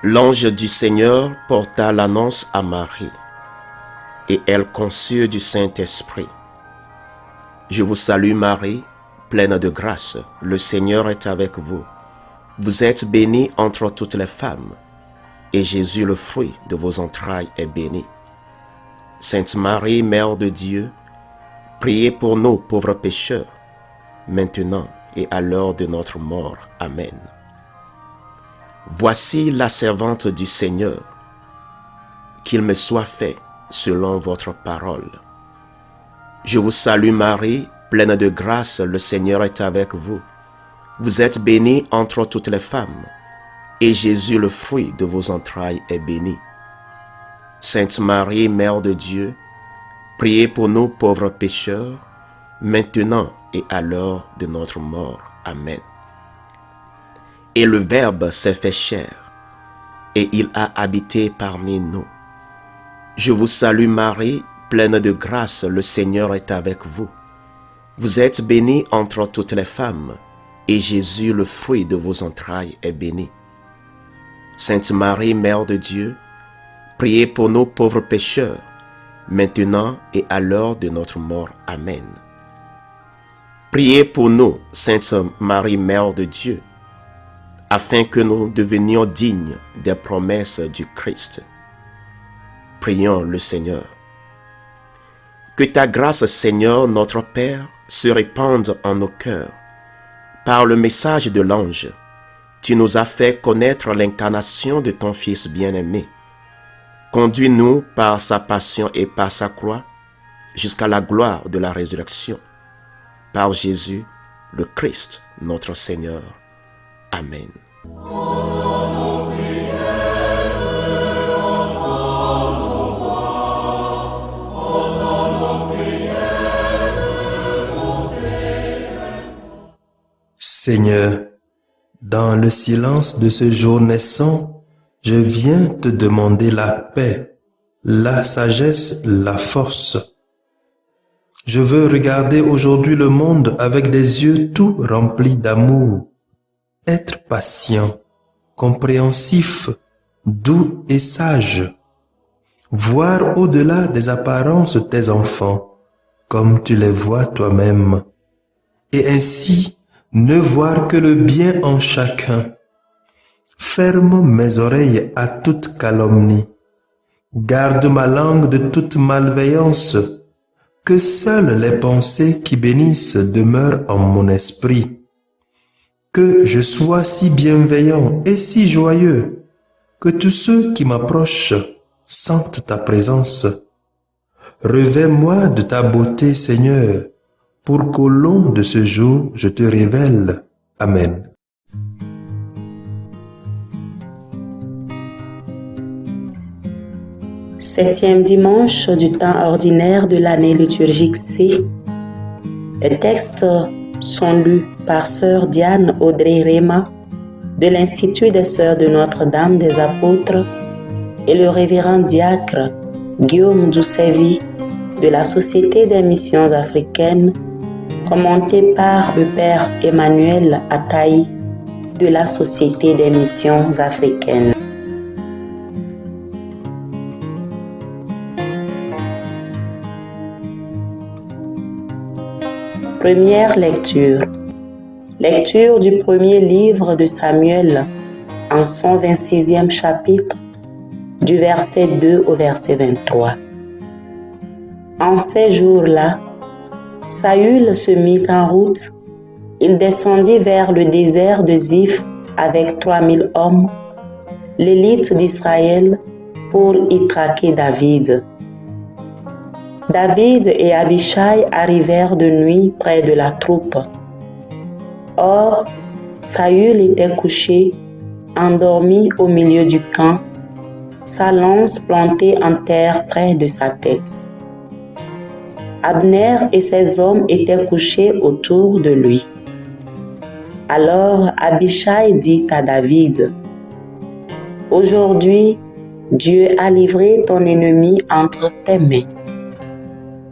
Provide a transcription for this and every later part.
L'ange du Seigneur porta l'annonce à Marie, et elle conçut du Saint-Esprit. Je vous salue Marie, pleine de grâce, le Seigneur est avec vous. Vous êtes bénie entre toutes les femmes, et Jésus, le fruit de vos entrailles, est béni. Sainte Marie, Mère de Dieu, priez pour nous pauvres pécheurs, maintenant et à l'heure de notre mort. Amen. Voici la servante du Seigneur, qu'il me soit fait selon votre parole. Je vous salue Marie, pleine de grâce, le Seigneur est avec vous. Vous êtes bénie entre toutes les femmes, et Jésus, le fruit de vos entrailles, est béni. Sainte Marie, Mère de Dieu, priez pour nous pauvres pécheurs, maintenant et à l'heure de notre mort. Amen. Et le Verbe s'est fait chair, et il a habité parmi nous. Je vous salue Marie, pleine de grâce, le Seigneur est avec vous. Vous êtes bénie entre toutes les femmes, et Jésus, le fruit de vos entrailles, est béni. Sainte Marie, Mère de Dieu, priez pour nous pauvres pécheurs, maintenant et à l'heure de notre mort. Amen. Priez pour nous, Sainte Marie, Mère de Dieu, afin que nous devenions dignes des promesses du Christ. Prions le Seigneur. Que ta grâce, Seigneur, notre Père, se répande en nos cœurs. Par le message de l'ange, tu nous as fait connaître l'incarnation de ton Fils bien-aimé. Conduis-nous par sa passion et par sa croix jusqu'à la gloire de la résurrection. Par Jésus, le Christ, notre Seigneur. Amen. Seigneur, dans le silence de ce jour naissant, je viens te demander la paix, la sagesse, la force. Je veux regarder aujourd'hui le monde avec des yeux tout remplis d'amour, être patient, compréhensif, doux et sage, voir au-delà des apparences tes enfants, comme tu les vois toi-même, et ainsi ne voir que le bien en chacun. Ferme mes oreilles à toute calomnie, garde ma langue de toute malveillance, que seules les pensées qui bénissent demeurent en mon esprit. Que je sois si bienveillant et si joyeux, que tous ceux qui m'approchent sentent ta présence. Revêts-moi de ta beauté, Seigneur, pour qu'au long de ce jour je te révèle. Amen. Septième dimanche du temps ordinaire de l'année liturgique C. Les textes sont lus par Sœur Diane Audrey Réma de l'Institut des Sœurs de Notre-Dame des Apôtres et le révérend diacre Guillaume Doucevi de la Société des Missions africaines, commenté par le Père Emmanuel Ataï de la Société des Missions africaines. Première lecture. Lecture du premier livre de Samuel, en son 26e chapitre, du verset 2 au verset 23. En ces jours-là, Saül se mit en route. Il descendit vers le désert de Ziph avec 3000 hommes, l'élite d'Israël, pour y traquer David. David et Abishai arrivèrent de nuit près de la troupe. Or, Saül était couché, endormi au milieu du camp, sa lance plantée en terre près de sa tête. Abner et ses hommes étaient couchés autour de lui. Alors Abishai dit à David, « Aujourd'hui, Dieu a livré ton ennemi entre tes mains.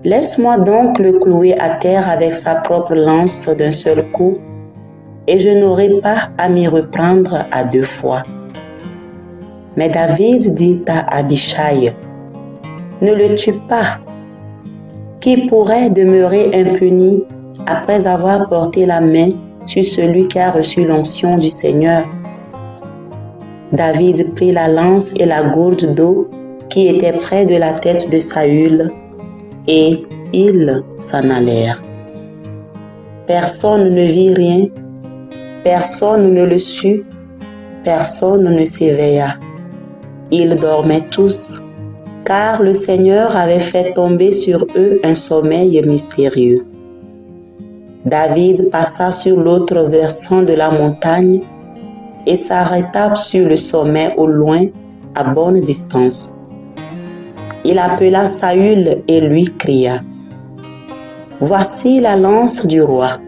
Laisse-moi donc le clouer à terre avec sa propre lance d'un seul coup, et je n'aurai pas à m'y reprendre à deux fois. » Mais David dit à Abishai, ne le tue pas. Qui pourrait demeurer impuni après avoir porté la main sur celui qui a reçu l'onction du Seigneur? David prit la lance et la gourde d'eau qui étaient près de la tête de Saül, et ils s'en allèrent. Personne ne vit rien, personne ne le sut, personne ne s'éveilla. Ils dormaient tous, car le Seigneur avait fait tomber sur eux un sommeil mystérieux. David passa sur l'autre versant de la montagne et s'arrêta sur le sommet au loin, à bonne distance. Il appela Saül et lui cria, « Voici la lance du roi.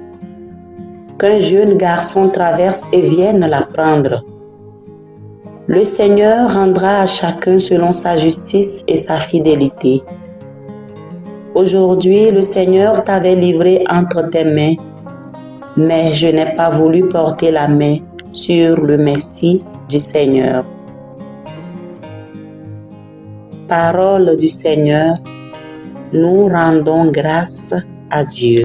Qu'un jeune garçon traverse et vienne la prendre. Le Seigneur rendra à chacun selon sa justice et sa fidélité. Aujourd'hui, le Seigneur t'avait livré entre tes mains, mais je n'ai pas voulu porter la main sur le Messie du Seigneur. » Parole du Seigneur, nous rendons grâce à Dieu.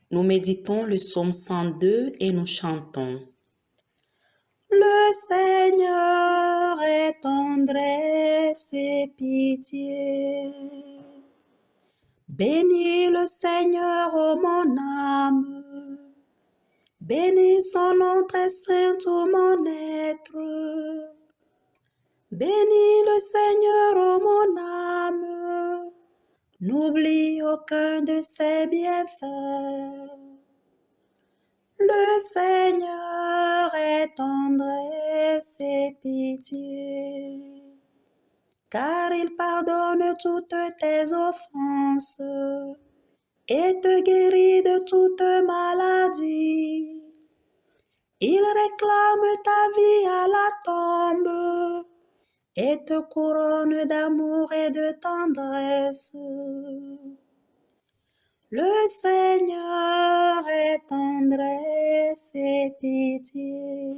Nous méditons le psaume 102 et nous chantons. Le Seigneur est tendresse et pitié. Bénis le Seigneur, ô mon âme. Bénis son nom très saint, ô mon être. Bénis le Seigneur, ô mon âme. N'oublie aucun de ses bienfaits. Le Seigneur est tendresse et pitié, car il pardonne toutes tes offenses et te guérit de toute maladie. Il réclame ta vie à la tombe et te couronne d'amour et de tendresse. Le Seigneur est tendresse et pitié.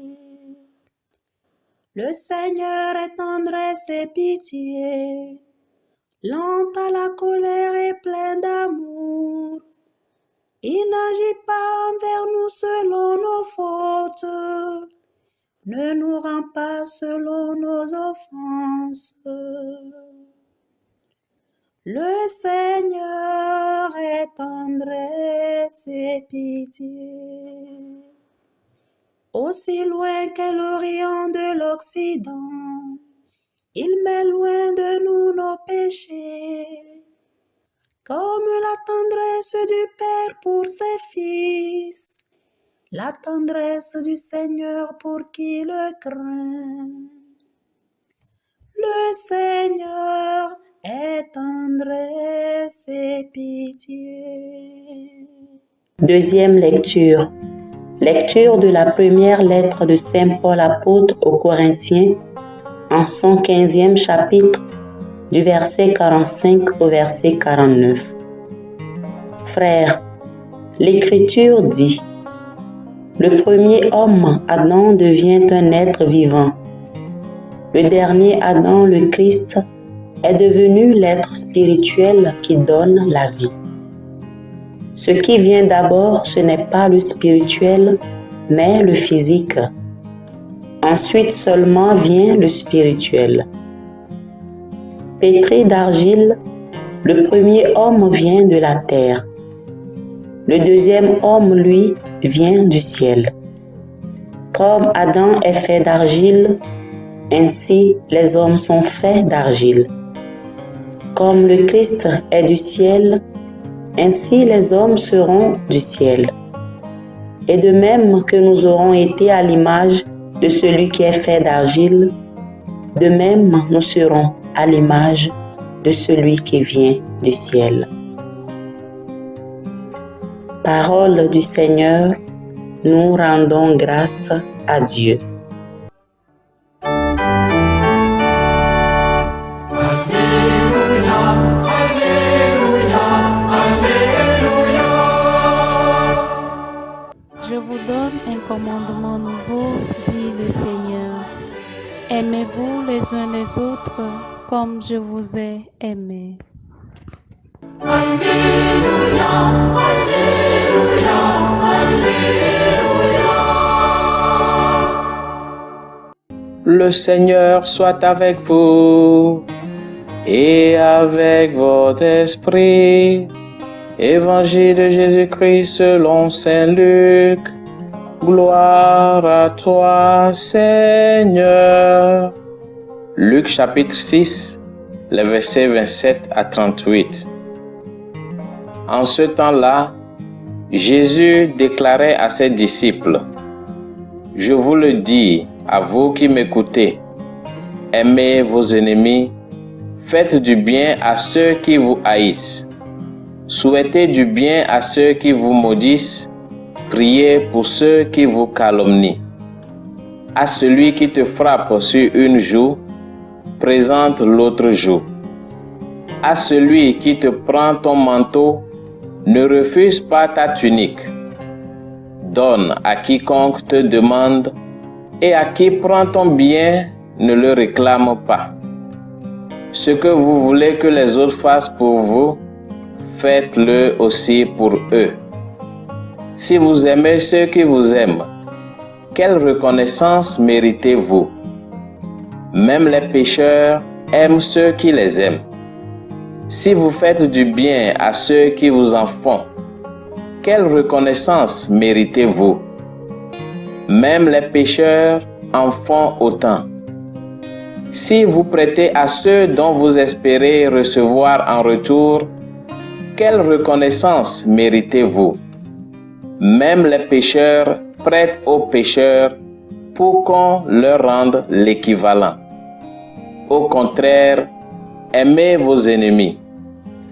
Le Seigneur est tendresse et pitié, lent à la colère et plein d'amour. Il n'agit pas envers nous selon nos fautes, ne nous rend pas selon nos offenses. Le Seigneur est tendresse et pitié. Aussi loin qu'est l'Orient de l'Occident, il met loin de nous nos péchés. Comme la tendresse du Père pour ses fils, la tendresse du Seigneur pour qui le craint. Le Seigneur est tendresse et pitié. Deuxième lecture. Lecture de la première lettre de Saint Paul apôtre aux Corinthiens, en son 15e chapitre, du verset 45 au verset 49. Frères, l'Écriture dit, « Le premier homme, Adam, devient un être vivant. Le dernier Adam, le Christ, est devenu l'être spirituel qui donne la vie. Ce qui vient d'abord, ce n'est pas le spirituel, mais le physique. Ensuite seulement vient le spirituel. Pétri d'argile, le premier homme vient de la terre. Le deuxième homme, lui, vient du ciel. Comme Adam est fait d'argile, ainsi les hommes sont faits d'argile. Comme le Christ est du ciel, ainsi les hommes seront du ciel. Et de même que nous aurons été à l'image de celui qui est fait d'argile, de même nous serons à l'image de celui qui vient du ciel. Parole du Seigneur, nous rendons grâce à Dieu. Aimez-vous les uns les autres comme je vous ai aimé. Alléluia, Alléluia, Alléluia. Le Seigneur soit avec vous et avec votre esprit. Évangile de Jésus-Christ selon saint Luc. Gloire à toi, Seigneur. Luc chapitre 6, les versets 27 à 38. En ce temps-là, Jésus déclarait à ses disciples: « Je vous le dis, à vous qui m'écoutez, aimez vos ennemis, faites du bien à ceux qui vous haïssent, souhaitez du bien à ceux qui vous maudissent, priez pour ceux qui vous calomnient. À celui qui te frappe sur une joue, présente l'autre joue. À celui qui te prend ton manteau, ne refuse pas ta tunique. Donne à quiconque te demande, et à qui prend ton bien, ne le réclame pas. Ce que vous voulez que les autres fassent pour vous, faites-le aussi pour eux. Si vous aimez ceux qui vous aiment, quelle reconnaissance méritez-vous? Même les pécheurs aiment ceux qui les aiment. Si vous faites du bien à ceux qui vous en font, quelle reconnaissance méritez-vous? Même les pécheurs en font autant. Si vous prêtez à ceux dont vous espérez recevoir en retour, quelle reconnaissance méritez-vous? Même les pécheurs prêtent aux pécheurs pour qu'on leur rende l'équivalent. Au contraire, aimez vos ennemis.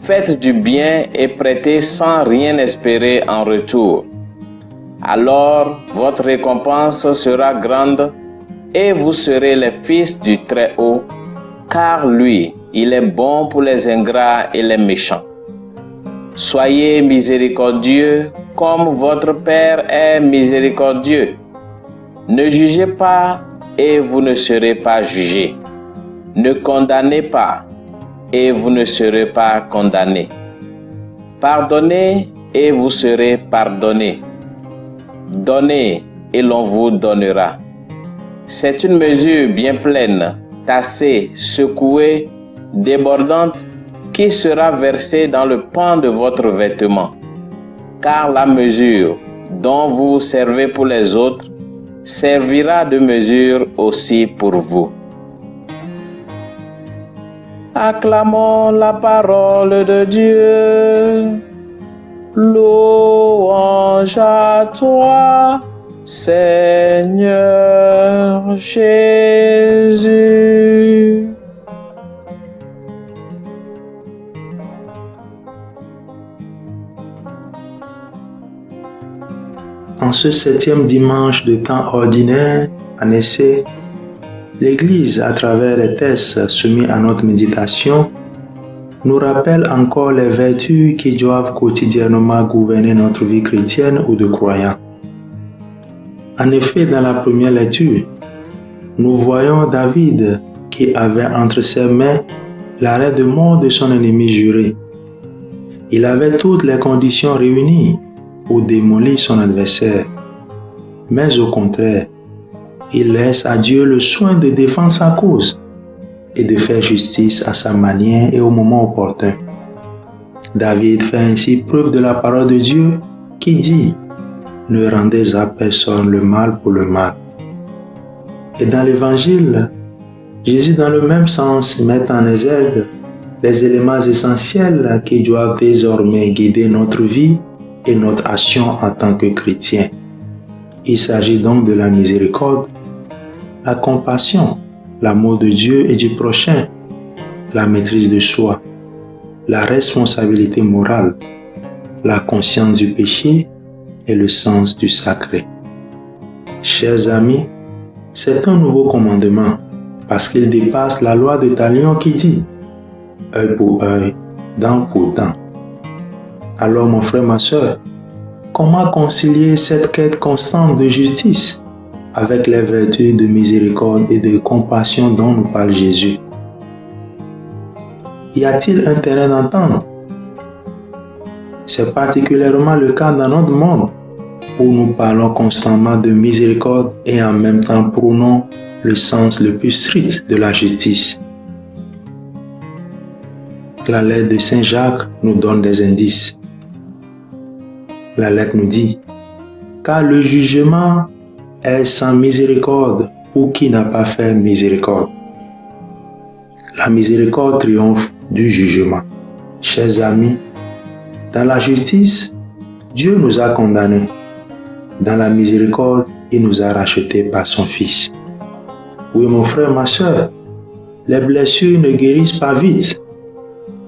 Faites du bien et prêtez sans rien espérer en retour. Alors votre récompense sera grande et vous serez les fils du Très-Haut, car lui, il est bon pour les ingrats et les méchants. Soyez miséricordieux comme votre Père est miséricordieux. Ne jugez pas et vous ne serez pas jugés. Ne condamnez pas et vous ne serez pas condamnés. Pardonnez et vous serez pardonnés. Donnez et l'on vous donnera. C'est une mesure bien pleine, tassée, secouée, débordante, qui sera versée dans le pan de votre vêtement. Car la mesure dont vous vous servez pour les autres servira de mesure aussi pour vous. Acclamons la parole de Dieu. Louange à toi, Seigneur Jésus. En ce 7e dimanche de temps ordinaire, en essai, l'Église, à travers les textes soumis à notre méditation, nous rappelle encore les vertus qui doivent quotidiennement gouverner notre vie chrétienne ou de croyant. En effet, dans la première lecture, nous voyons David qui avait entre ses mains l'arrêt de mort de son ennemi juré. Il avait toutes les conditions réunies pour démolir son adversaire. Mais au contraire, il laisse à Dieu le soin de défendre sa cause et de faire justice à sa manière et au moment opportun. David fait ainsi preuve de la parole de Dieu qui dit « Ne rendez à personne le mal pour le mal ». Et dans l'Évangile, Jésus dans le même sens met en exergue les éléments essentiels qui doivent désormais guider notre vie et notre action en tant que chrétien. Il s'agit donc de la miséricorde, la compassion, l'amour de Dieu et du prochain, la maîtrise de soi, la responsabilité morale, la conscience du péché et le sens du sacré. Chers amis, c'est un nouveau commandement parce qu'il dépasse la loi de Talion qui dit « œil pour œil, dent pour dent ». Alors mon frère, ma soeur, comment concilier cette quête constante de justice avec les vertus de miséricorde et de compassion dont nous parle Jésus. Y a-t-il un terrain d'entente? C'est particulièrement le cas dans notre monde où nous parlons constamment de miséricorde et en même temps prônons le sens le plus strict de la justice. La lettre de Saint Jacques nous donne des indices. La lettre nous dit « Car le jugement est sans miséricorde pour qui n'a pas fait miséricorde. » La miséricorde triomphe du jugement. Chers amis, dans la justice, Dieu nous a condamnés. Dans la miséricorde, il nous a rachetés par son Fils. Oui, mon frère, ma soeur, les blessures ne guérissent pas vite.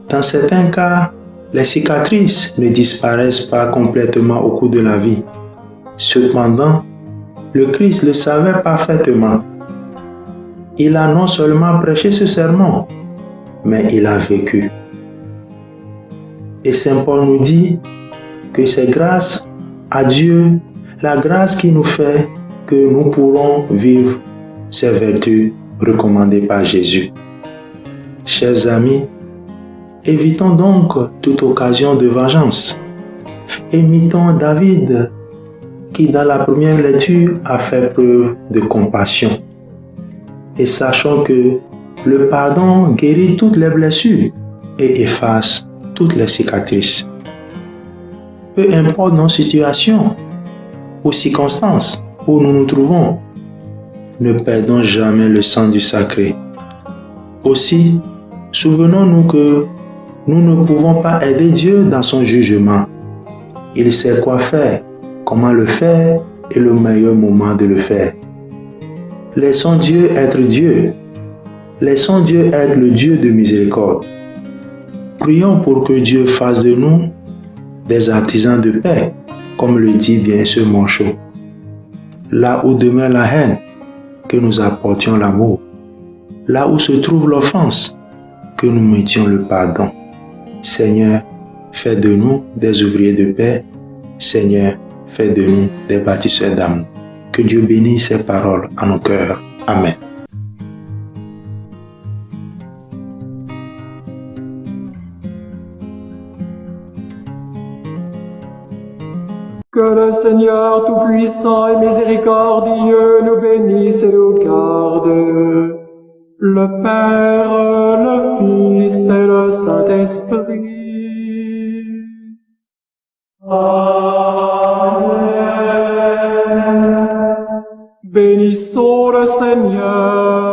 Dans certains cas, les cicatrices ne disparaissent pas complètement au cours de la vie. Cependant, le Christ le savait parfaitement. Il a non seulement prêché ce sermon, mais il a vécu. Et Saint Paul nous dit que c'est grâce à Dieu, la grâce qui nous fait que nous pourrons vivre ces vertus recommandées par Jésus. Chers amis, évitons donc toute occasion de vengeance. Imitons David qui dans la première lecture a fait preuve de compassion. Et sachons que le pardon guérit toutes les blessures et efface toutes les cicatrices. Peu importe nos situations ou circonstances où nous nous trouvons, ne perdons jamais le sens du sacré. Aussi, souvenons-nous que nous ne pouvons pas aider Dieu dans son jugement. Il sait quoi faire, comment le faire et le meilleur moment de le faire. Laissons Dieu être Dieu. Laissons Dieu être le Dieu de miséricorde. Prions pour que Dieu fasse de nous des artisans de paix, comme le dit bien ce manchot. Là où demeure la haine, que nous apportions l'amour. Là où se trouve l'offense, que nous mettions le pardon. Seigneur, fais de nous des ouvriers de paix. Seigneur, fais de nous des bâtisseurs d'amour. Que Dieu bénisse ces paroles à nos cœurs. Amen. Que le Seigneur Tout-Puissant et Miséricordieux nous bénisse et nous garde, le Père, le Fils et le Saint-Esprit. Amen. Bénissons le Seigneur.